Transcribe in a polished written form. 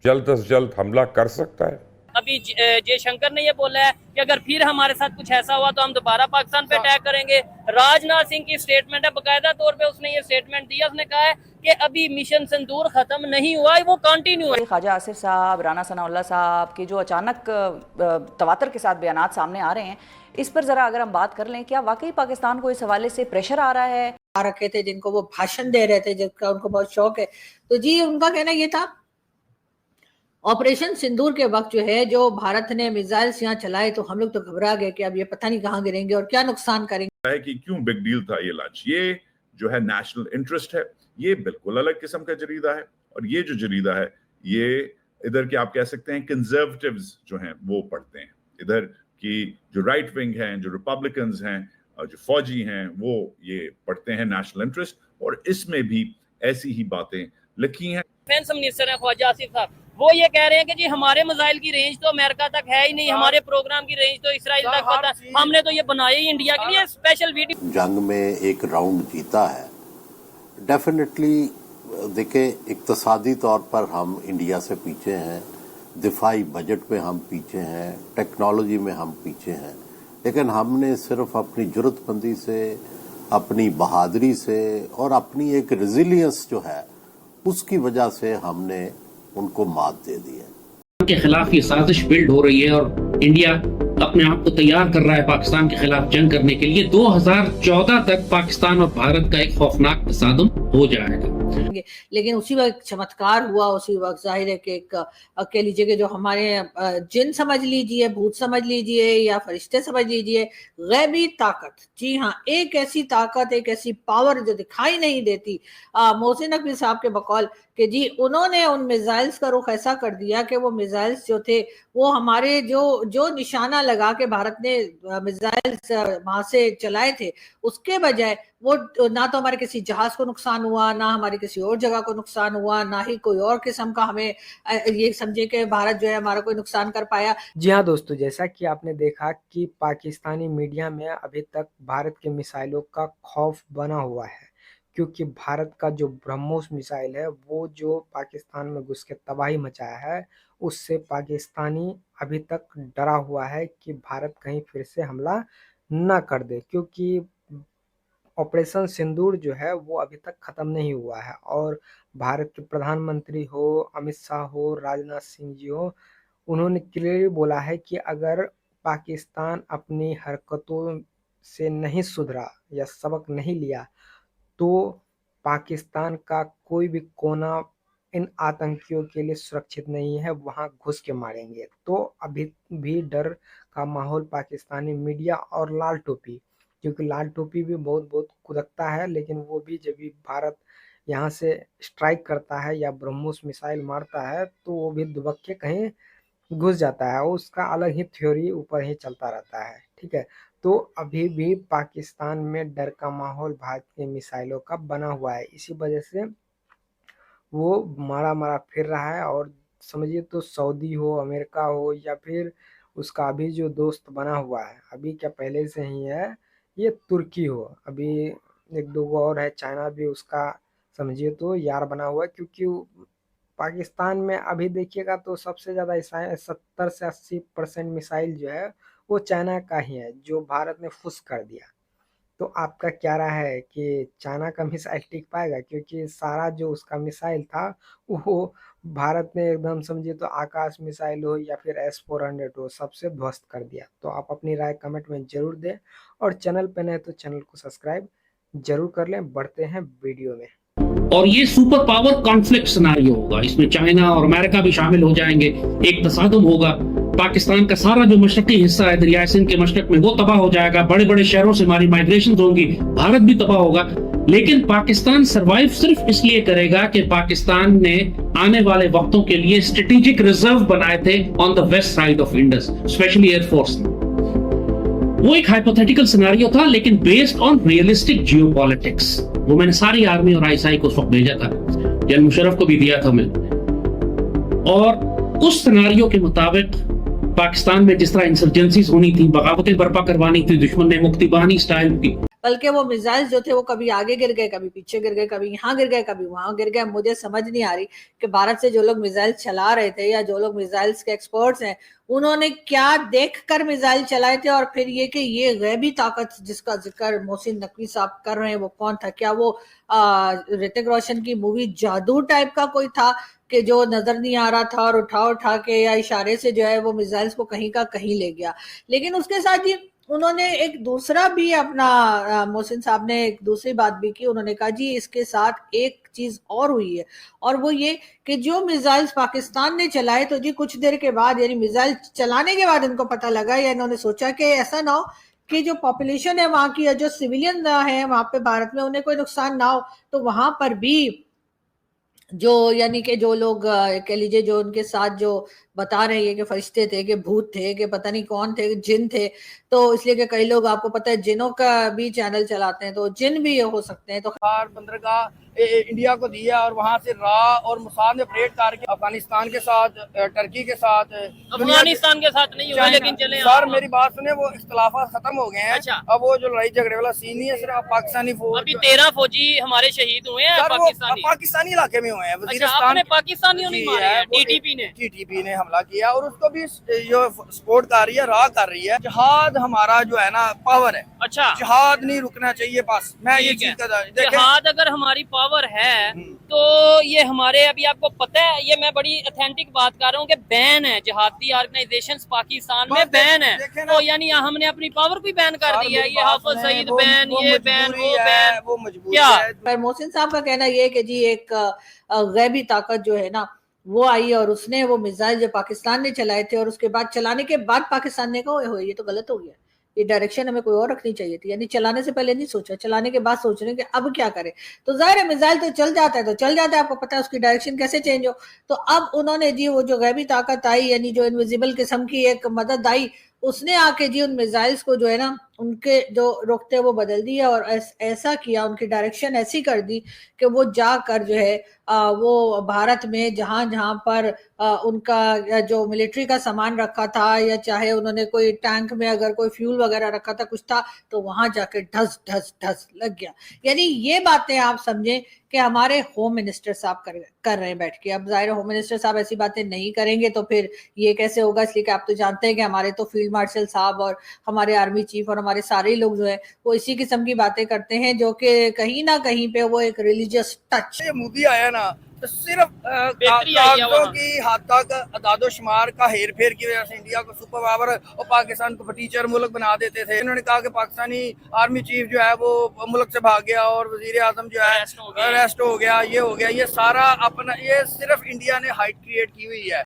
जल्द से जल्द हमला कर सकता है। अभी जयशंकर ने ये बोला है कि अगर फिर हमारे साथ कुछ ऐसा हुआ तो हम दोबारा पाकिस्तान पे अटैक करेंगे। राजनाथ सिंह की स्टेटमेंट है, बाकायदा तौर पे उसने ये स्टेटमेंट दिया, उसने कहा है कि अभी मिशन सिंदूर खत्म नहीं हुआ है, वो कंटिन्यू है। ख्वाजा आसिफ साहब, राना सनाउल्लाह साहब की जो अचानक तवातर के साथ बयानात सामने आ रहे हैं, इस पर जरा अगर हम बात कर लें, क्या वाकई पाकिस्तान को इस हवाले से प्रेशर आ रहा है? आ रखे थे जिनको वो भाषण दे रहे थे, जिसका उनको बहुत शौक है, तो जी उनका कहना ये था ऑपरेशन सिंदूर के वक्त जो है, जो भारत ने मिसाइल्स यहाँ चलाए तो हम लोग तो घबरा गए कि अब ये पता नहीं कहाँ गिरेंगे और क्या नुकसान करेंगे। है कि क्यों बिग डील था ये लॉन्च। ये जो है नेशनल इंटरेस्ट है, ये बिल्कुल अलग किस्म का जरीदा है, और ये जो जरीदा है ये इधर के आप कह सकते हैं कंजर्वेटिव्स जो हैं वो पढ़ते हैं। इधर की जो राइट विंग हैं, जो रिपब्लिकन्स हैं और जो फौजी हैं, वो ये पढ़ते हैं नेशनल इंटरेस्ट, और इसमें भी ऐसी ही बातें लिखी हैं। डिफेंस मिनिस्टर हैं ख्वाजा आसिफ साहब, वो ये कह रहे हैं कि जी हमारे मिसाइल की रेंज तो अमेरिका तक है ही नहीं, हमारे प्रोग्राम की रेंज तो इसराइल तक पता है, हमने तो ये बनाया ही इंडिया के लिए स्पेशल वीडियो। जंग में एक राउंड जीता है, डेफिनेटली देखे इक्तसादी तौर पर हम इंडिया से पीछे हैं, दिफाई बजट में हम पीछे हैं, टेक्नोलॉजी में हम पीछे हैं, लेकिन हमने सिर्फ अपनी जरूरतमंदी से, अपनी बहादुरी से और अपनी एक रेजिलियंस जो है उसकी वजह से हमने उनको मात दे दी है। के खिलाफ ये साजिश बिल्ड हो रही है और इंडिया अपने आप को तैयार कर रहा है पाकिस्तान के खिलाफ जंग करने के लिए। 2014 तक पाकिस्तान और भारत का एक खौफनाक तसादुम हो जाएगा। लेकिन उसी वक्त चमत्कार हुआ, उसी वक्त जाहिर है कि एक कह लीजिए कि जो हमारे जिन समझ लीजिए, भूत समझ लीजिए या फरिश्ते समझ लीजिए, गैबी ताकत, जी हाँ, एक ऐसी ताकत, एक ऐसी पावर जो दिखाई नहीं देती। मोहसिन नकवी साहब के बकौल कि जी उन्होंने उन मिसाइल्स का रुख ऐसा कर दिया कि वो मिसाइल्स जो थे वो हमारे जो निशाना लगा के भारत ने मिसाइल्स वहां से चलाए थे, उसके बजाय वो ना तो हमारे किसी जहाज को नुकसान हुआ, ना हमारी किसी और जगह को नुकसान हुआ, ना ही कोई और किस्म का हमें ये समझे कि भारत जो है हमारा कोई नुकसान कर पाया। जी हाँ दोस्तों, जैसा कि आपने देखा कि पाकिस्तानी मीडिया में अभी तक भारत के मिसाइलों का खौफ बना हुआ है, क्योंकि भारत का जो ब्रह्मोस मिसाइल है वो जो पाकिस्तान में घुस के तबाही मचाया है, उससे पाकिस्तानी अभी तक डरा हुआ है कि भारत कहीं फिर से हमला न कर दे, क्योंकि ऑपरेशन सिंदूर जो है वो अभी तक ख़त्म नहीं हुआ है। और भारत के प्रधानमंत्री हो, अमित शाह हो, राजनाथ सिंह जी हो, उन्होंने क्लियरली बोला है कि अगर पाकिस्तान अपनी हरकतों से नहीं सुधरा या सबक नहीं लिया तो पाकिस्तान का कोई भी कोना इन आतंकियों के लिए सुरक्षित नहीं है, वहां घुस के मारेंगे। तो अभी भी डर का माहौल पाकिस्तानी मीडिया और लाल टोपी, क्योंकि लाल टोपी भी बहुत कुदकता है, लेकिन वो भी जब भी भारत यहाँ से स्ट्राइक करता है या ब्रह्मोस मिसाइल मारता है तो वो भी दुबक के कहीं घुस जाता है, उसका अलग ही थ्योरी ऊपर ही चलता रहता है। ठीक है, तो अभी भी पाकिस्तान में डर का माहौल भारत के मिसाइलों का बना हुआ है, इसी वजह से वो मारा फिर रहा है। और समझिए तो सऊदी हो, अमेरिका हो, या फिर उसका अभी जो दोस्त बना हुआ है, अभी क्या पहले से ही है, ये तुर्की हो, अभी एक दो और है, चाइना भी उसका समझिए तो यार बना हुआ है, क्योंकि पाकिस्तान में अभी देखिएगा तो सबसे ज़्यादा 70 से 80% मिसाइल जो है वो चाइना का ही है, जो भारत ने फुस कर दिया। तो आपका क्या राय है कि चाइना का मिसाइल टिक पाएगा? क्योंकि सारा जो उसका मिसाइल था वो भारत ने एकदम समझिए तो आकाश मिसाइल हो या फिर S-400 हो, सबसे ध्वस्त कर दिया। तो आप अपनी राय कमेंट में जरूर दें, और चैनल पे नए तो चैनल को सब्सक्राइब जरूर कर लें। बढ़ते हैं वीडियो में। और ये सुपर पावर कॉन्फ्लिक्ट सिनेरियो होगा, इसमें चाइना और अमेरिका भी शामिल हो जाएंगे, एक तसादुम होगा। पाकिस्तान का सारा जो मशरकी हिस्सा है दरिया सिंध के मशरक में, वो तबाह हो जाएगा, बड़े बड़े शहरों से हमारी माइग्रेशन होंगी, भारत भी तबाह होगा। लेकिन पाकिस्तान सरवाइव सिर्फ इसलिए करेगा कि पाकिस्तान ने आने वाले वक्तों के लिए स्ट्रेटेजिक रिजर्व बनाए थे on the west side of Indus, specially air force ने। वो एक हाइपोथेटिकल सिनेरियो था, लेकिन बेस्ड ऑन रियलिस्टिक जियोपॉलिटिक्स। वो मैंने सारी आर्मी और आईएसआई को उस वक्त भेजा था, जनरल मुशर्रफ को भी दिया था मैंने। और उस सिनेरियो के मुताबिक पाकिस्तान में जिस तरह इंसर्जेंसीज होनी थी, बगावतें बर्पा करवानी थी दुश्मन ने, मुक्ति बानी स्टाइल की, बल्कि वो मिसाइल जो थे वो कभी आगे गिर गए, कभी पीछे गिर गए, कभी यहाँ गिर गए, कभी वहां गिर गए। मुझे समझ नहीं आ रही कि भारत से जो लोग मिसाइल चला रहे थे या जो लोग मिसाइल्स के एक्सपर्ट्स हैं उन्होंने क्या देखकर मिसाइल चलाए थे, और फिर ये कि ये गैबी ताकत जिसका जिक्र मोहसिन नकवी साहब कर रहे हैं वो कौन था? क्या वो ऋतिक रोशन की मूवी जादू टाइप का कोई था कि जो नजर नहीं आ रहा था और उठा उठा के या इशारे से जो है वो मिसाइल्स को कहीं का कहीं ले गया? लेकिन उसके साथ ही उन्होंने एक दूसरा भी अपना मोहसिन साहब ने एक दूसरी बात भी की। उन्होंने कहा जी इसके साथ एक चीज और हुई है, और वो ये कि जो मिसाइल्स पाकिस्तान ने चलाए तो जी कुछ देर के बाद, यानी मिसाइल चलाने के बाद इनको पता लगा या इन्होंने सोचा कि ऐसा ना हो कि जो पॉपुलेशन है वहां की या जो सिविलियन है वहां पे भारत में उन्हें कोई नुकसान ना हो, तो वहां पर भी जो यानी कि जो लोग कह लीजिए जो उनके साथ जो बता रहे हैं कि फरिश्ते थे कि भूत थे कि पता नहीं कौन थे, जिन थे, तो इसलिए कि कई लोग आपको पता है जिनों का भी चैनल चलाते हैं, तो जिन भी हो सकते हैं। तो बंदरगाह इंडिया को दिया और वहां से रा और मुसाद ने ऑपरेट करके अफगानिस्तान के साथ, टर्की के साथ, अफगानिस्तान के साथ नहीं हुआ, लेकिन चले सर मेरी बात सुने, वो इख्तलाफा खत्म हो गए हैं। अच्छा। अब वो जो लड़ाई झगड़े वाला सीन नहीं है, सिर्फ पाकिस्तानी फौज, अभी 13 फौजी हमारे शहीद हुए हैं पाकिस्तानी इलाके में हुए हैं। अच्छा, आपने पाकिस्तानियों ने मारे हैं, टीटीपी ने हमला किया और उसको भी जो सपोर्ट कर रही है, रा कर रही है। जिहाद हमारा जो है ना पावर है। अच्छा, जिहाद नहीं रुकना चाहिए, बस मैं ये चीज का जिहाद अगर हमारी पावर है तो ये हमारे, अभी आपको पता है, ये मैं बड़ी ऑथेंटिक बात कर रहा हूँ कि बैन है जिहादी ऑर्गेनाइजेशंस पाकिस्तान में, बैन है। तो यानी हमने अपनी पावर भी बैन कर दी है। ये हाफिज सईद बैन, ये बैन, वो बैन, वो मजबूर क्या? पर मोहसिन साहब का कहना ये है कि जी एक गैबी ताकत जो है ना वो आई और उसने वो मिसाइल जो पाकिस्तान ने चलाए थे और उसके बाद चलाने के बाद पाकिस्तान ने कहा ये तो गलत हो गया, ये डायरेक्शन हमें कोई और रखनी चाहिए थी। यानी चलाने से पहले नहीं सोचा, चलाने के बाद सोच रहे हैं कि अब क्या करें। तो जाहिर है मिसाइल तो चल जाता है तो चल जाता है, आपको पता है उसकी डायरेक्शन कैसे चेंज हो। तो अब उन्होंने जी वो जो गैबी ताकत आई, यानी जो इनविजिबल किस्म की एक मदद आई, उसने आके जी उन मिसाइल्स को जो है ना उनके जो रुखते वो बदल दिया और ऐसा किया, उनकी डायरेक्शन ऐसी कर दी कि वो जाकर जो है वो भारत में जहां जहां पर उनका जो मिलिट्री का सामान रखा था या चाहे उन्होंने कोई टैंक में अगर कोई फ्यूल वगैरह रखा था कुछ था, तो वहां जाके ढस ढस ढस लग गया। यानी ये बातें आप समझें कि हमारे होम मिनिस्टर साहब कर रहे हैं बैठ के। अब जाहिर होम मिनिस्टर साहब ऐसी बातें नहीं करेंगे तो फिर ये कैसे होगा, इसलिए कि आप तो जानते हैं कि हमारे तो फील्ड मार्शल साहब और हमारे आर्मी चीफ और हमारे सारे लोग जो है वो इसी किस्म की बातें करते हैं जो कि कहीं ना कहीं पे वो एक रिलीजियस टच। मोदी आया ना तो सिर्फ कागजों की हद तक अदादोशुमार का हेर फेर की वजह से इंडिया को सुपर पावर और पाकिस्तान को टीचर मुल्क बना देते थे। इन्होंने कहा कि पाकिस्तानी आर्मी चीफ जो है वो मुल्क से भाग गया और वजीर आजम जो है अरेस्ट हो गया, ये हो गया, ये सारा अपना, ये सिर्फ इंडिया ने हाइट क्रिएट की हुई है।